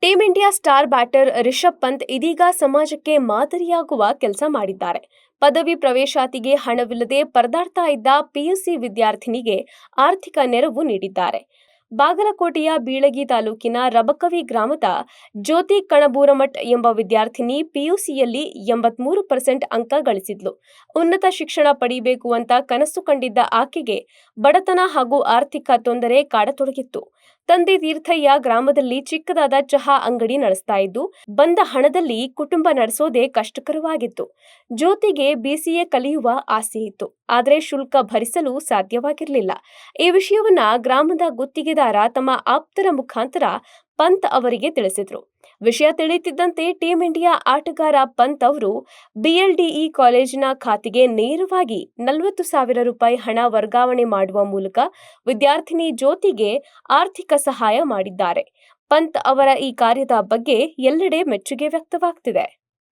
Team India star batter Rishabh Pant ಇದೀಗ ಸಮಾಜಕ್ಕೆ ಮಾದರಿಯಾಗುವ ಕೆಲಸ ಮಾಡಿದ್ದಾರೆ. ಪದವಿ ಪ್ರವೇಶಾತಿಗೆ ಹಣವಿಲ್ಲದೆ ಪರದಾಡ್ತಾ ಇದ್ದ ಪಿಯುಸಿ ವಿದ್ಯಾರ್ಥಿನಿಗೆ ಆರ್ಥಿಕ ನೆರವು ನೀಡಿದ್ದಾರೆ. ಬಾಗಲಕೋಟೆಯ ಬೀಳಗಿ ತಾಲೂಕಿನ ರಬಕವಿ ಗ್ರಾಮದ ಜ್ಯೋತಿ ಕಣಬೂರಮಠ್ ಎಂಬ ವಿದ್ಯಾರ್ಥಿನಿ ಪಿಯುಸಿಯಲ್ಲಿ 83% ಅಂಕ ಗಳಿಸಿದ್ಲು. ಉನ್ನತ ಶಿಕ್ಷಣ ಪಡೆಯಬೇಕು ಅಂತ ಕನಸು ಕಂಡಿದ್ದ ಆಕೆಗೆ ಬಡತನ ಹಾಗೂ ಆರ್ಥಿಕ ತೊಂದರೆ ಕಾಡತೊಡಗಿತ್ತು. ತಂದೆ ತೀರ್ಥಯ್ಯ ಗ್ರಾಮದಲ್ಲಿ ಚಿಕ್ಕದಾದ ಚಹಾ ಅಂಗಡಿ ನಡೆಸ್ತಾ ಇದ್ದು, ಬಂದ ಹಣದಲ್ಲಿ ಕುಟುಂಬ ನಡೆಸೋದೇ ಕಷ್ಟಕರವಾಗಿತ್ತು. ಜ್ಯೋತಿಗೆ BCA ಕಲಿಯುವ ಆಸೆ ಇತ್ತು, ಆದರೆ ಶುಲ್ಕ ಭರಿಸಲು ಸಾಧ್ಯವಾಗಿರಲಿಲ್ಲ. ಈ ವಿಷಯವನ್ನ ಗ್ರಾಮದ ಗುತ್ತಿಗೆದಾರ ತಮ್ಮ ಆಪ್ತರ ಮುಖಾಂತರ ಪಂತ್ ಅವರಿಗೆ ತಿಳಿಸಿದ್ರು. ವಿಷಯ ತಿಳಿಯುತ್ತಿದ್ದಂತೆ ಟೀಂ ಇಂಡಿಯಾ ಆಟಗಾರ ಪಂತ್ ಅವರು BLDE ಕಾಲೇಜಿನ ಖಾತೆಗೆ ನೇರವಾಗಿ 40,000 ರೂಪಾಯಿ ಹಣ ವರ್ಗಾವಣೆ ಮಾಡುವ ಮೂಲಕ ವಿದ್ಯಾರ್ಥಿನಿ ಜ್ಯೋತಿಗೆ ಆರ್ಥಿಕ ಸಹಾಯ ಮಾಡಿದ್ದಾರೆ. ಪಂತ್ ಅವರ ಈ ಕಾರ್ಯದ ಬಗ್ಗೆ ಎಲ್ಲೆಡೆ ಮೆಚ್ಚುಗೆ ವ್ಯಕ್ತವಾಗ್ತಿದೆ.